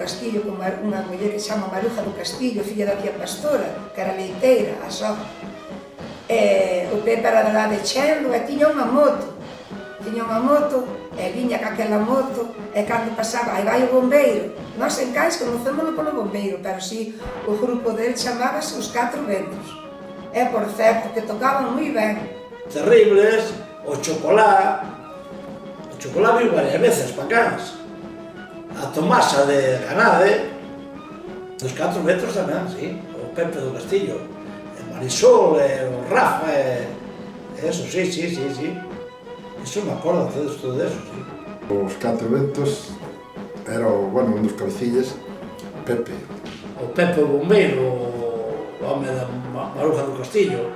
Castillo con unha muller que se chama Maruja do Castillo, filla da tía Pastora, que era leiteira, a sogra. O Pepe era da de Chenlo e tiña unha moto. E viña caquela moto, e cando pasaba, aí vai o bombeiro. Nós en Cais conocémoslo polo bombeiro, pero si o grupo dele chamábase Os Catro Ventos. E por certo, que tocaban moi ben. Terribles, o chocolá viu varias veces pa Cans. A Tomasa de Ganade, Os Catro Ventos tamén, sí, o Pepe do Castillo, e Marisol, e o Rafa, e eso, sí. Eso me acordo de todo eso, sí. Os Catro Ventos era, bueno, un dos cabecillas, Pepe. O Pepe o bombeiro, o home da Maruja do Castillo,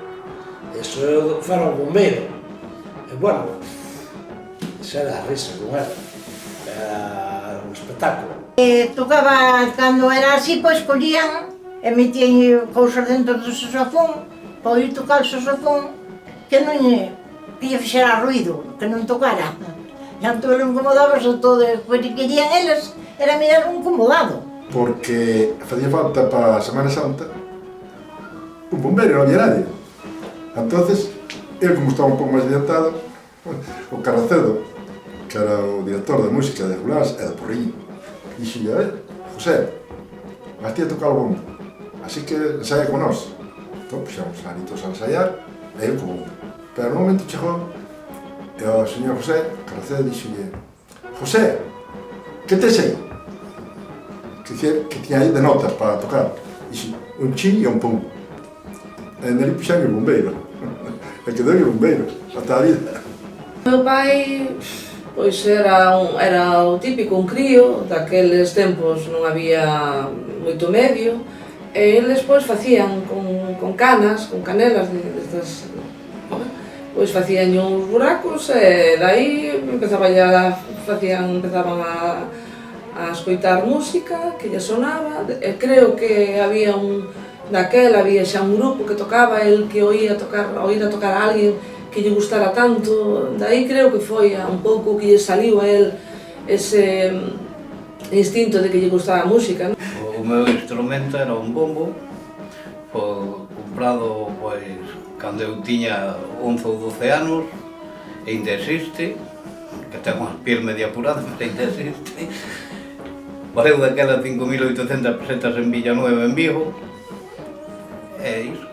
eso fora o bombeiro. E, bueno, eso era a risa con él, era un espectáculo. Tocaba, cando era así, pois collían e metían cousas dentro do saxofón para oír tocar o saxofón que non lle fixera ruido, que non tocara. E entón ele incomodaba, sobre todo, o que querían eles era mirar un incomodado. Porque facía falta para a Semana Santa un bombeiro, non había nadie. Entonces, ele como estaba un pouco máis adiantado, o Carracedo, que era o director de música de Julás e de Porriño, dixolle: José, vas ti a tocar o bombo, así que ensaia con nós. Entón, puxamos a Anitos a ensaiar, e eu como. Pero no momento chegou e o señor José Carracedo dixolle: José, que tes aí? Que tiña aí de notas para tocar. Dixo: un chin e un pum. E nari puxan o bombeiro. E quedou o bombeiro, ata a vida. Meu pai, pois era o típico, un crío, daqueles tempos non había moito medio, e eles pois facían con canas, con canelas destas, pois facían uns buracos e dai empezaban a escoitar música que lle sonaba, e creo que había había xa un grupo que tocaba, el que oír a tocar a alguén que lle gustara tanto, dai creo que foi un pouco que lle saliu a el ese instinto de que lle gustaba a música. O meu instrumento era un bombo, foi comprado pois cando eu tiña 11 ou 12 anos, e ainda existe, que ten unhas pies medio apuradas, mas ainda existe. Valeu daquelas 5.800 pesetas en Villanueva, en Vigo, e iso,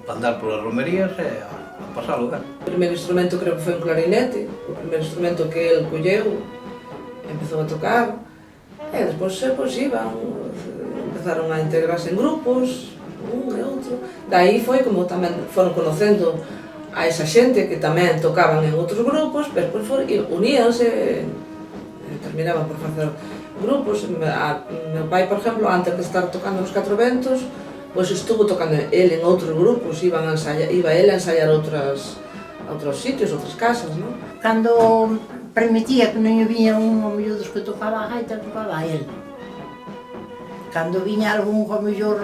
para andar polas romerías e a pasalo ben. O primeiro instrumento creo que foi un clarinete, o primeiro instrumento que el colleu, empezou a tocar, e despois empezaron a integrarse en grupos, un e outro. Daí foi como tamén foron conocendo a esa xente que tamén tocaban en outros grupos, pero despois uníanse e terminaban por facer grupos. Meu pai, por exemplo, antes de estar tocando nos Catro Ventos, pois estuvo tocando ele en outros grupos, iba ele a ensaiar a outros sitios, outras casas, non? Cando permitía que non viña un mellor dos que tocaba a gaita, tocaba a ele. Cando viña algún co mellor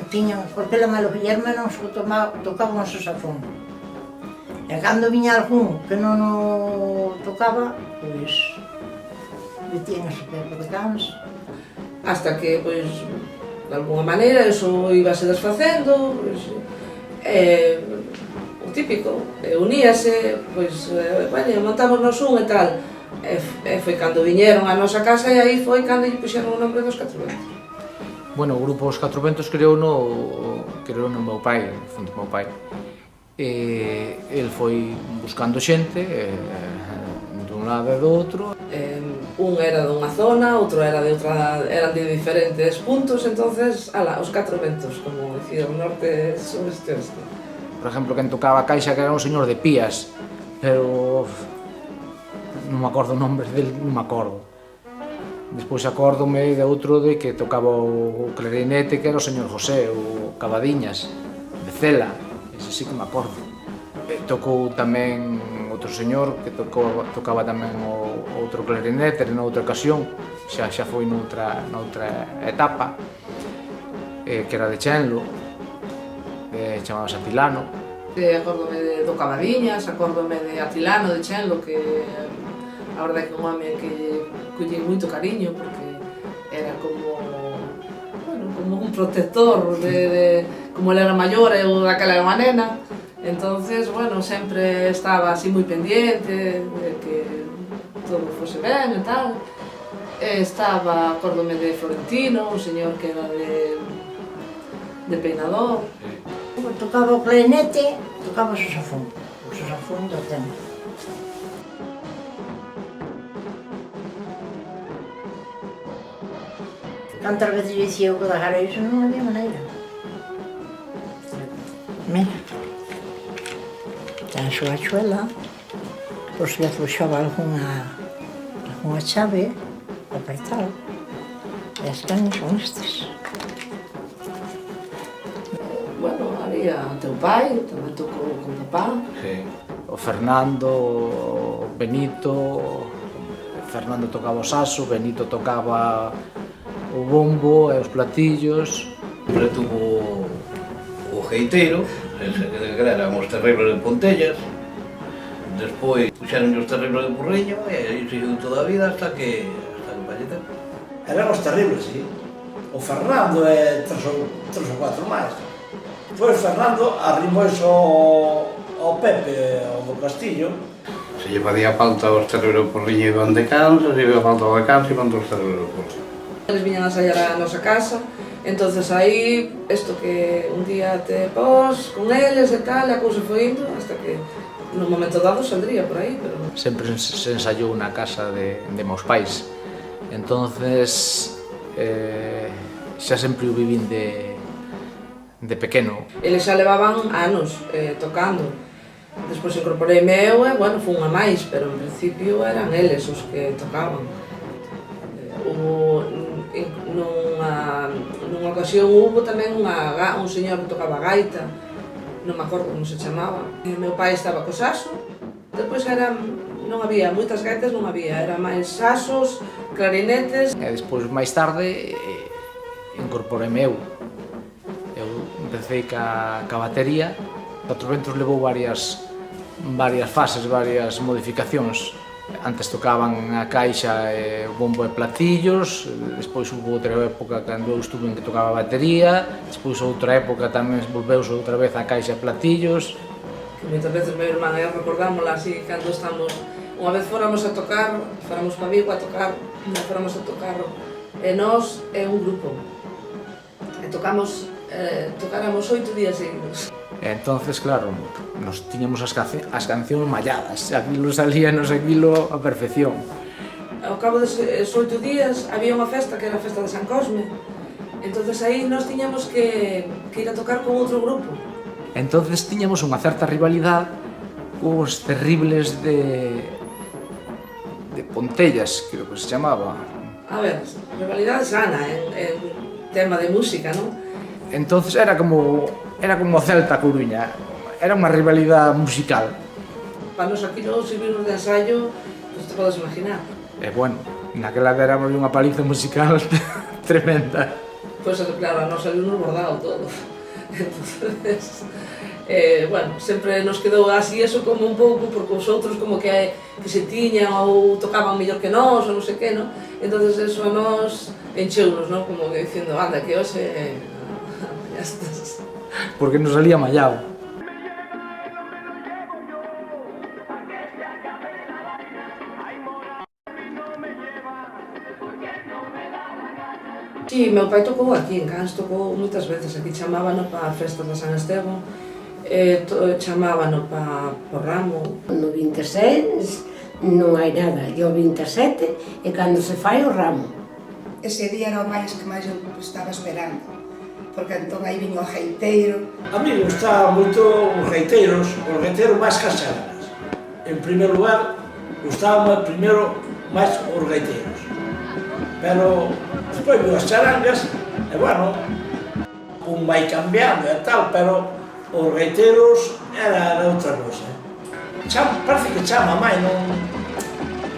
tiñan, porque la malo Guillermo non se tocaban o saxofón. E cando viña algún que non o tocaba, pois metían ese Pepe de Cans. Hasta que, pois, de alguna maneira, eso íbase desfacendo, pois, o típico, uníase, pois, montámonos un e tal. E foi cando viñeron a nosa casa e aí foi cando lle puxeron o nombre dos Catro Ventos. Bueno, o grupo Os Catro Ventos creou no meu pai, fonte do meu pai. El foi buscando xente, dun lado e do outro. Un era dunha zona, outro era de outra, eran de diferentes puntos, entonces, Os Catro Ventos, como dicía, o norte sobre este oeste. Por exemplo, quen tocaba a caixa que era un señor de Pías, pero non me acordo o nombre del, non me acordo. Despois acórdome de outro de que tocaba o clarinete, que era o señor José, o Cabadiñas, de Cela, ese sí que me acordo. Tocou tamén outro señor que tocaba tamén o outro clarinete noutra ocasión, xa foi noutra etapa, que era de Chenlo, chamábase Atilano. Acórdome do Cabadiñas, acórdome de Atilano, de Chenlo, que a verdade é que un home que collei moito cariño, porque era como, bueno, como un protector como ele era maior e eu daquela era unha nena, entonces, bueno, sempre estaba así moi pendiente de que todo fose ben e tal. Estaba, acórdome de Florentino, un señor que era de peinador. Tocaba o clarinete, tocaba o saxofón do tempo. Cantas veces dicía eu que dejara iso, non había maneira. Mira, ten a súa chuela, por se afluxaba algunha chave, apertaba, e as cañas son estes. Bueno, había teu pai, tamén tocou con papá. Sí. O Fernando, o Benito, Fernando tocaba o saxo, Benito tocaba o bombo e os platillos. Sempre tuvo o geiteiro, ese que eran os terribles de Pontellas. Despois puxeron os terribles de Porriño e aí seguiu toda a vida hasta que falleceu. Eran os terribles, sí. O Fernando e tres ou cuatro máis. Foi Fernando arrimois ao Pepe, ao do Castillo. Se lle facía falta os terribles de Porriño iban de Cans, se lle facía falta o de Cans iban dos terribles de Porriño. Eles viñan a ensaiar a nosa casa, entonces aí, isto que un día te pos con eles e tal, a cousa foi indo, hasta que no momento dado saldría por aí, pero... Sempre se ensaiou na casa de meus pais. Entonces, xa sempre o vivín de pequeno. Eles xa levaban anos tocando. Despois incorporeime eu e, bueno, fun a máis, pero en principio eran eles os que tocaban. Nunha ocasión hubo tamén un señor que tocaba gaita, non me acordo como se chamaba. Meu pai estaba co saxo, depois non había moitas gaitas, non había, era máis saxos, clarinetes. E despois, máis tarde, incorporeime eu. Eu empecé ca batería. Catro Ventos levou varias fases, varias modificacións. Antes tocaban a caixa e o bombo e platillos, despois hubo outra época cando eu estuve en que tocaba a batería, despois outra época tamén volveuse outra vez a caixa e platillos. Que moitas veces meu irmán e eu recordámola así, cando estamos, unha vez fóramos a tocar, fóramos pa Vigo a tocar, fóramos a tocar, e nós é un grupo, e tocáramos 8 días seguidos. Entonces, claro, nos tiñamos as cancións malladas, aquilo salíanos aquilo a perfección. Ao cabo deses 8 días había unha festa que era a festa de San Cosme, entonces aí nós tiñamos que ir a tocar con outro grupo. Entonces tiñamos unha certa rivalidade cos terribles de Pontellas, creo que se chamaba. A ver, rivalidade sana en tema de música, non? Entonces era como Celta Coruña, era unha rivalidade musical. Para nos aquilo servimos de ensayo, pues te podes imaginar. E bueno, naquela éramos unha paliza musical tremenda. Pois claro, a nos saliu nos bordado todo. Entonces, bueno, sempre nos quedou así eso como un pouco, porque os outros como que se tiñan ou tocaban mellor que nós, ou non sei que, non? Entonces eso a nos encheunos, non? Como que dicindo, anda, que hoxe... ya estás. Porque nos salía mallado. Sí, meu pai tocou aquí en Cans, tocou moitas veces, aquí chamábano para festas de San Esteban, chamábano para o ramo. No 26 non hai nada, e o 27 é cando se fai o ramo. Ese día era o máis que máis eu estaba esperando, porque entón aí viño o geiteiro. A mí gustaban moito os geiteiros máis casaranas. En primer lugar, gustaban primeiro máis os geiteiros. Pero despois vi as charangas, e bueno, un vai cambiando e tal, pero os geiteiros era outra cosa. Parece que chama máis,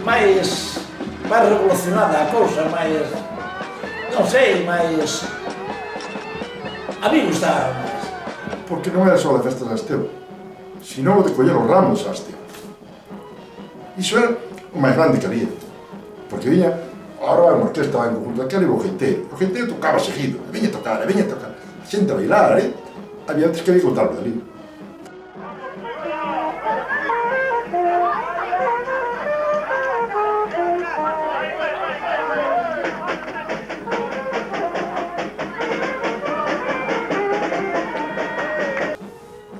máis revolucionada a cousa, máis, non sei, máis... A mí gustaba máis. Porque non era só a festa de Asteo, sino o de coller os ramos a Asteo. Iso era o máis grande que había, porque viña Ahora vai unha orquesta, vai un conjunto daquela e o geiteiro tocaba seguido, e viña a tocar, a xente a bailar, había antes que había que botarlo de ali.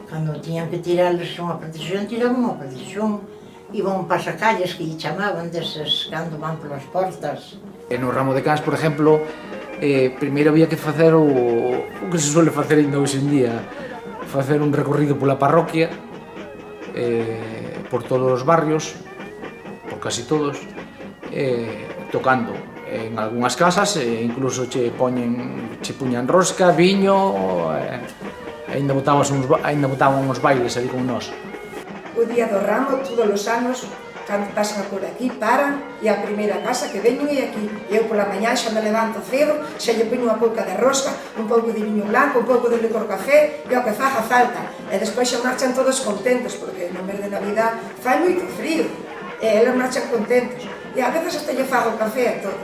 Cando tiñan que tirarles unha procesión, tiraban unha procesión. Iban pasacalles que lle chamaban deses cando van polas portas. No ramo de cans, por exemplo, primeiro había que facer o que se suele facer ainda hoxe en día, facer un recorrido pola parroquia, por todos os barrios, por casi todos, tocando en algunhas casas, incluso che puñan rosca, viño, ainda botaban uns bailes ali con nós. O día do ramo, todos os anos, cando pasan por aquí, paran, e a primeira casa que veñen é aquí. Eu pola mañá xa me levanto cedo, xa lle poño unha pouca de rosca, un pouco de viño blanco, un pouco de licor café, e o que faga falta. E despois xa marchan todos contentos, porque no mes de Navidad fai moito frío, e eles marchan contentos. E a veces hasta lle fago café e todo.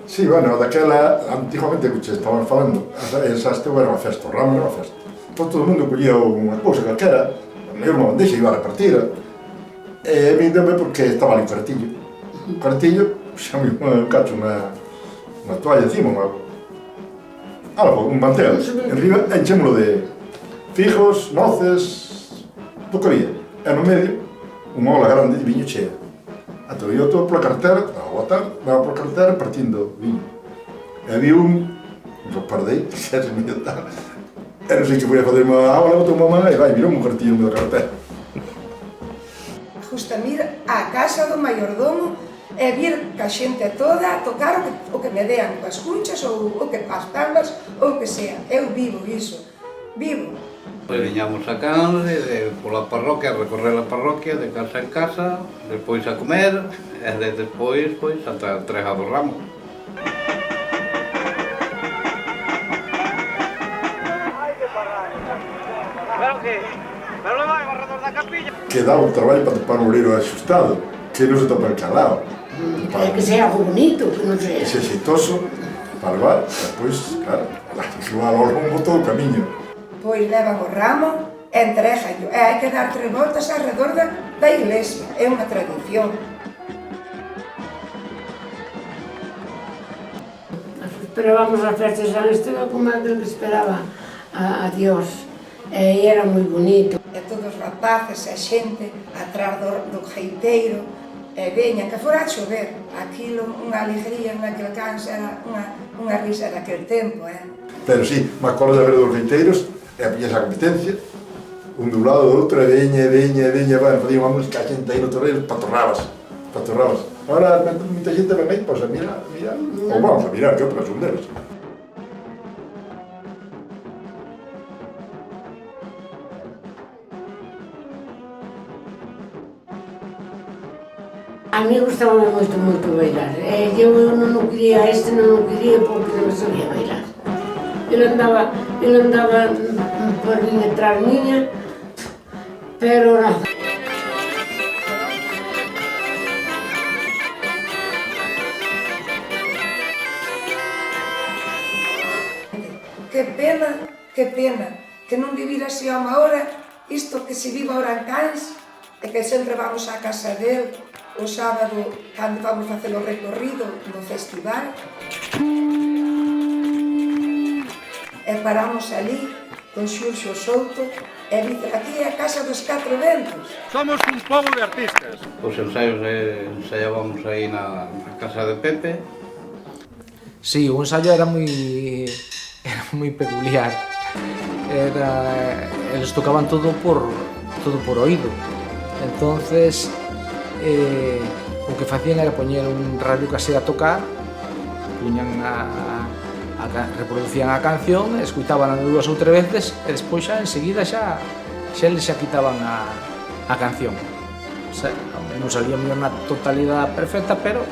Sí, bueno, daquela, antigamente que che estaban falando, esa era unha festa, o ramo era unha festa. Entón todo o mundo collía unha cousa calquera, eu unha bandexa iba a repartir, e a mí deu-me porque estaba ali un cartillo. Un cartillo, xa me cacho unha toalla encima, un mantel, enriba, enchémolo de fijos, noces, do que había. E no medio, unha ola grande de viño chea. Entón, eu todo pola cartera, a botar, daba pola cartera partindo viño. E había un pardei, que xa se me tal. E non sei que foi a fazer unha aula, botou unha man e vai, virou un cartillo no medio da cartera. Justa mir á casa do mayordomo e vir ca xente toda a tocar o que me dean coas cunchas ou o que pas palmas ou o que sea. Eu vivo iso, vivo. Pois viñamos a Cans, pola parroquia, a recorrer a parroquia, de casa en casa, despois a comer, e despois, pois, ata a entrega do ramo. Que dá un traballo para topar un obrero axustado, que non se topa encalado. Que sea algo bonito, que non sei. Que sea xeitoso, para levar, despois, claro, igual ao longo todo o camiño. Pois levan o ramo e entregallo, e hai que dar 3 voltas alrededor da iglesia, é unha tradición. Esperábamos a festa de San Esteban como aquel que esperaba a Dios. E era moi bonito. E todos os rapaces e xente atrás do geiteiro, e veña, que fora a chover, aquilo, unha alegría naquel Cans, era unha risa daquel tempo, Pero sí, me acordo de ver dos geiteiros, e a pillas a competencia, un do lado do outro, e veña, bueno, facía unha música a xente aí no torreiro, patorrabas. Ahora, moita xente ven aí, pois a mirar, ou vamos a mirar, que outras son deles. A mí gustaba moito bailar. Eu non o quería, non o quería porque non sabía bailar. Ele andaba por detrás miña, pero nada. Que pena, que non vivir así a unha hora, isto que se viva ahora en Cans, e que sempre vamos á casa del, o sábado, cando vamos facer o recorrido no festival, e paramos ali con Xurxo Souto, e dice, aquí é a casa dos 4 ventos. Somos un pobo de artistas. Os ensaios ensaiábamos aí na casa de Pepe. Sí, o ensaio era moi peculiar. Eles tocaban todo por oído. Entonces, o que facían era poñer un radio casero a tocar, reproducían a canción, escuitaban 2 ou 3 veces e despois xa enseguida xa eles xa quitaban a canción. O sea, non salía mellor na totalidade perfecta, pero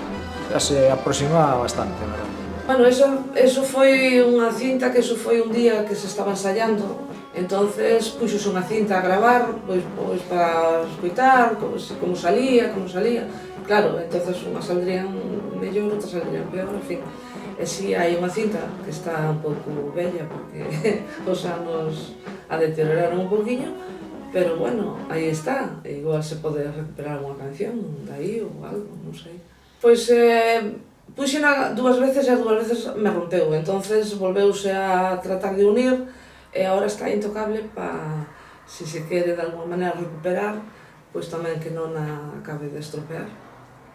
xa se aproximaba bastante, verdad? Bueno, eso foi unha cinta que foi un día que se estaba ensayando, entonces puxos unha cinta a gravar, pois para escoitar como salía. Claro, entonces unhas saldrían mellor, outras salían peor, en fin. E si hai unha cinta que está un pouco bella porque os anos a deterioraron un pouquiño, pero bueno, aí está, e igual se pode recuperar unha canción dai ou algo, non sei. Pois puxena 2 veces e 2 veces me rompeu, entonces volveuse a tratar de unir e agora está intocable para, se se quere de alguma maneira recuperar, pois tamén que non a acabe de estropear.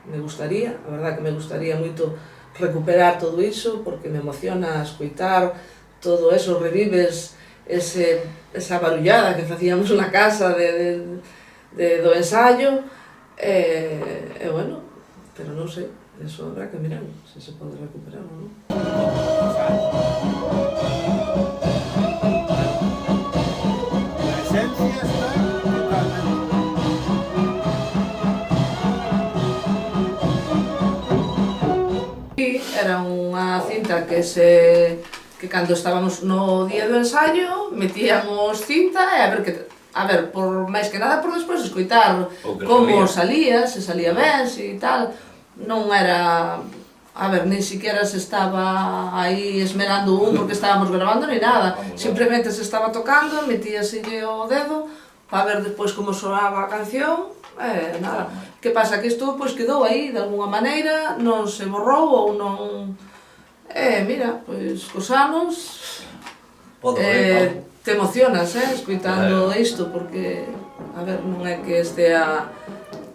Me gustaría, a verdade que me gustaría moito recuperar todo iso, porque me emociona escoitar todo eso, revives esa barullada que facíamos na casa do ensayo, e bueno, pero non sei, eso habrá que mirar, se se pode recuperar ou non. La esencia está totalmente. Era unha cinta que cando estábamos no día do ensayo metíamos cinta e a ver, por máis que nada por despois escoitar como salía, se salía ben, se tal, non era, a ver, nin siquiera se estaba aí esmerando porque estábamos grabando ni nada, simplemente se estaba tocando, metíaselle o dedo para ver despois como soaba a canción, nada. Que pasa? Que isto pois quedou aí de alguna maneira, non se borrou ou non... mira, pois cos anos te emocionas, escoitando isto, porque, a ver, non é que estea...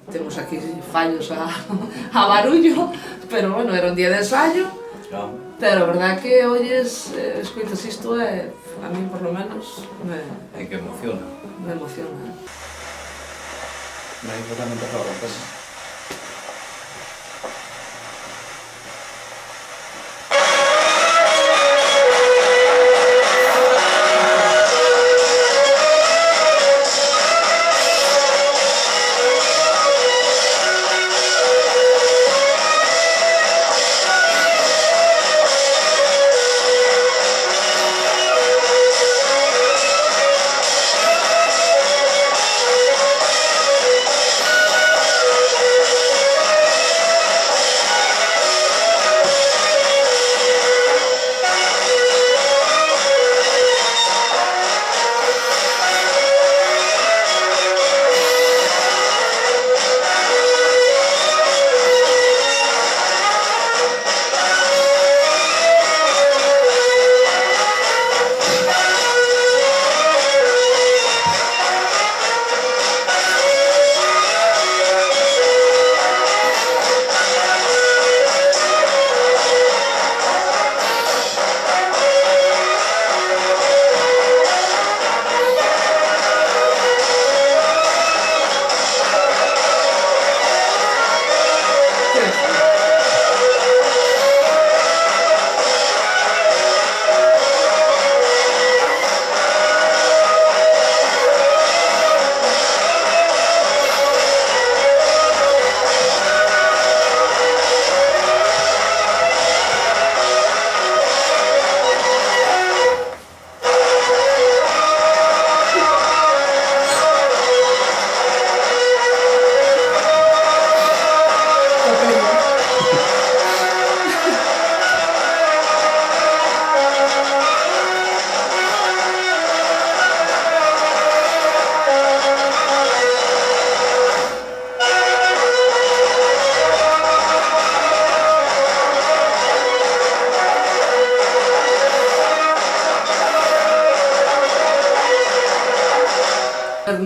Temos aquí fallos a barullo, pero bueno, era un día de ensayo, pero a verdade que oyes, escoitas isto e a mí por lo menos É que emociona. me emociona. Me ha totalmente raro, pues.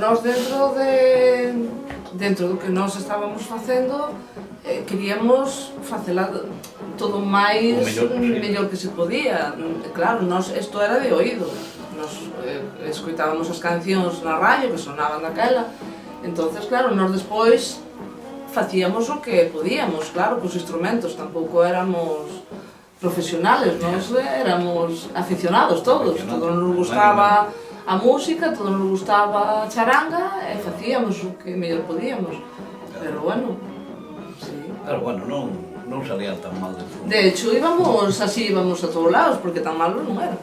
Nós dentro do que nós estábamos facendo, queríamos facela todo máis mellor que se podía. Claro, isto era de oído. Nos escoitábamos as cancións na radio que sonaban daquela. Entonces, claro, nós despois facíamos o que podíamos, claro, cos instrumentos, tampouco éramos profesionales, nós éramos aficionados todos nos gustaba a música, todos nos gustaba a charanga e facíamos o que mellor podíamos, pero bueno, sí. Pero bueno, non salían tan mal de fundo. De hecho, íbamos a todos lados, porque tan malos non eran.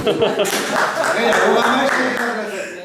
Venga, unha máis.